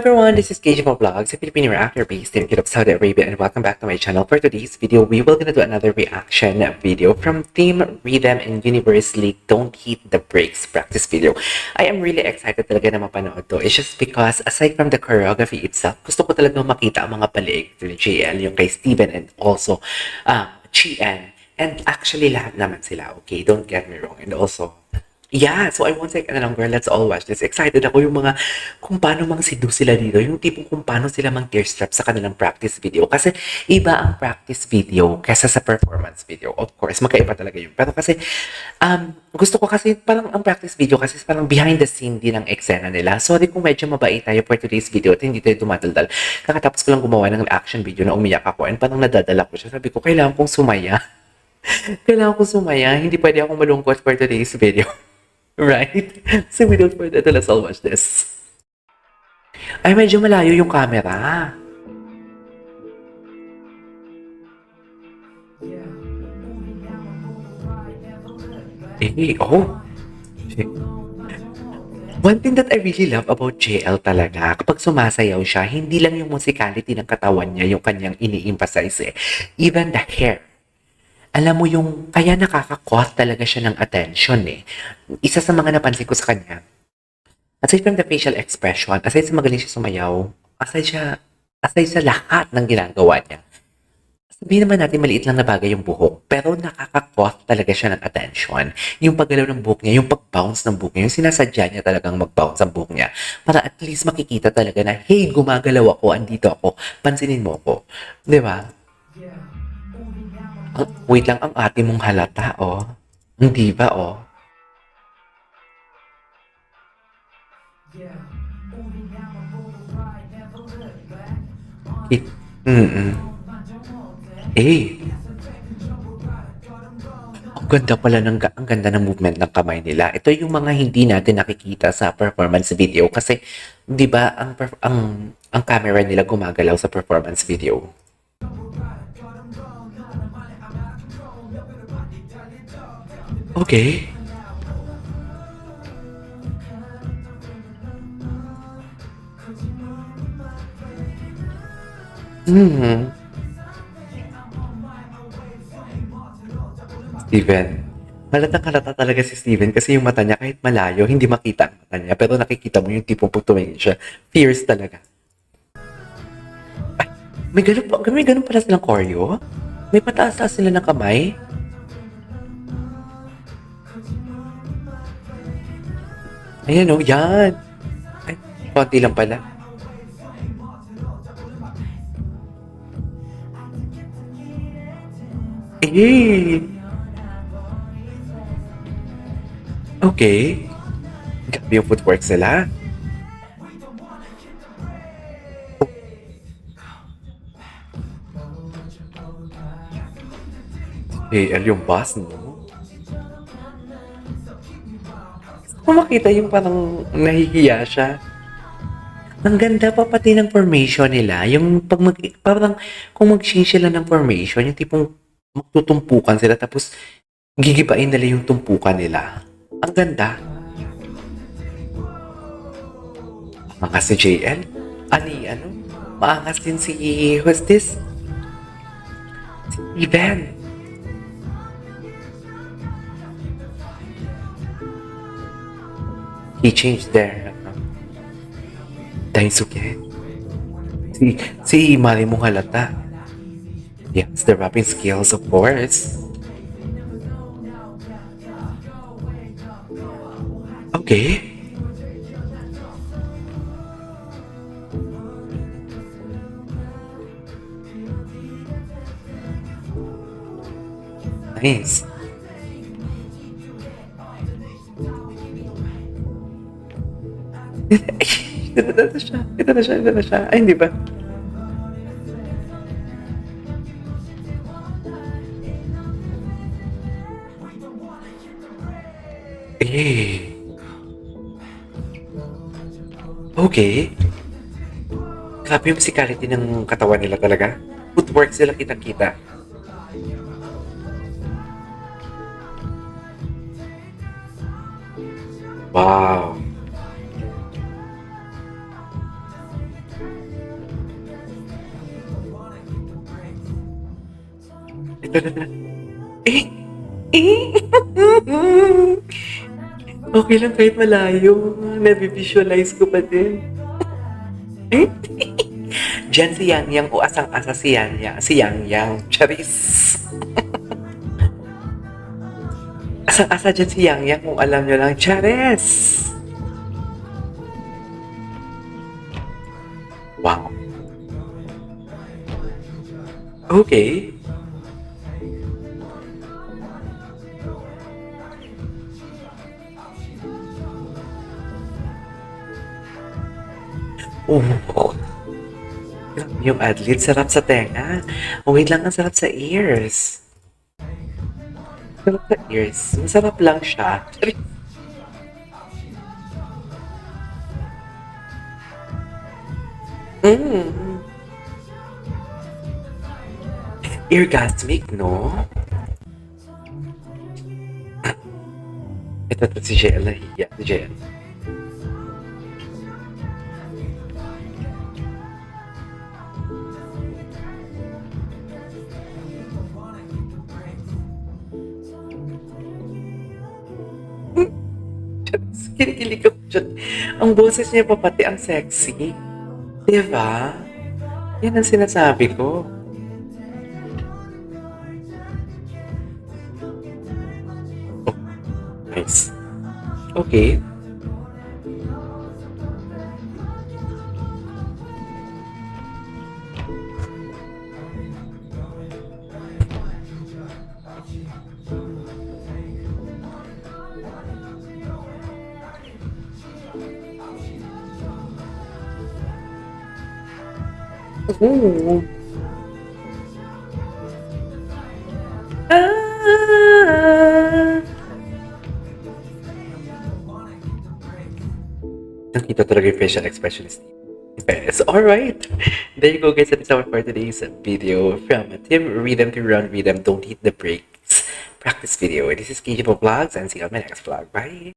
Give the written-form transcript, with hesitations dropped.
everyone, this is KJ Vlogs, a Filipino reactor based in Kingdom of Saudi Arabia, and welcome back to my channel. For today's video, we will gonna do another reaction video from Team Rhythm and Universe League Don't Hit the Brakes practice video. I am really excited talaga na mapanood to. It's just because aside from the choreography itself, gusto ko talaga makita ang mga palig to JL, yung kay Steven and also Chien. And actually lahat naman sila, okay? Don't get me wrong. And also, yeah, so I won't take any longer. Let's all watch this. Excited ako yung mga kung paano mang sidu sila dito. Yung tipong kung paano sila mang tearstrap sa kanilang practice video. Kasi iba ang practice video kesa sa performance video. Of course, magkaiba talaga yun. Pero kasi, gusto ko kasi parang ang practice video kasi parang behind the scene din ang eksena nila. Sorry kung medyo mabait tayo for today's video at hindi tayo dumadaldal. Kakatapos ko lang gumawa ng action video na umiyak ako and parang nadadala ko siya. Sabi ko, kailangan kong sumaya. Kailangan kong sumaya. Hindi pwede akong malungkot for today's video. Right? So without further ado, let's all watch this. Ay, medyo malayo yung camera. Oh. One thing that I really love about JL talaga, kapag sumasayaw siya, hindi lang yung musicality ng katawan niya yung kanyang ini-emphasize eh. Even the hair. Alam mo yung, kaya nakaka-caught talaga siya ng attention eh. Isa sa mga napansin ko sa kanya, aside from the facial expression, aside sa magaling siya sumayaw, aside sa lahat ng ginagawa niya, sabihin naman natin maliit lang na bagay yung buhok, pero nakaka-caught talaga siya ng attention. Yung paggalaw ng buhok niya, yung pag-bounce ng buhok niya, yung sinasadya niya talagang mag-bounce ang buhok niya, para at least makikita talaga na, hey, gumagalaw ako, andito ako, pansinin mo ako. Di ba? Wait lang, ang ate mong halata, oh. Hindi ba, oh? It, Eh, ang ganda pala ang ganda ng movement ng kamay nila. Ito yung mga hindi natin nakikita sa performance video kasi 'di ba ang camera nila gumagalaw sa performance video. Okay. Mhm. Steven. Halatang-halata talaga si Steven kasi yung mata niya kahit malayo, hindi makita ang mata niya. Pero nakikita mo yung tipong pag tumingin siya. Fierce talaga. Ay, may ganun pala silang choreo? May pataas-taas sila ng kamay? Ayan o, yan. Ay, konti lang pala. Eh, okay. Grabe yung footwork sila. AL yung boss, no? Kung makita yung parang nahihiya siya. Ang ganda pa pati ng formation nila. Yung parang kung mag-change sila ng formation, yung tipong magtutumpukan sila tapos gigibain nila yung tumpukan nila. Ang ganda. Maangas si JL. Ano? Maangas din si, who's this? Si Steven. He changed their, Daisuke. Si Mari mong halata. Yes, the rapping skills, of course. Okay. Nice. Ito na siya. Ay, hindi ba? Eh. Okay. Grabe yung physicality ng katawan nila talaga. Footwork sila kitang-kita. Wow. Ito na. Eh! Eh! Okay lang kahit malayo. Nabivisualize ko pa din. Eh? Diyan si Yang Yang o asang-asa si Yang Yang. Si Yang Yang. Charis. Asang-asa dyan si Yang Yang kung alam nyo lang. Charis! Wow. Okay. Oh. Yung adlit, sarap sa tenga. Oh, wait lang, ang sarap sa ears. Sarap sa ears. Masarap lang siya. Mm. Eargasmic, no? Ito si Jella. Yeah, si Jella. Kinikilig ako dyan. Ang boses niya pa pati ang sexy. Diba? Yan ang sinasabi ko. Oh, nice. Okay. Oo. Ah! Nakita talaga yung facial expression ni Steve. In fairness. Alright. There you go guys. That is our for today's video from Team Rhythm to Run Rhythm. Don't hit the brakes. Practice video. This is KJ Vlogs and see you on my next vlog. Bye.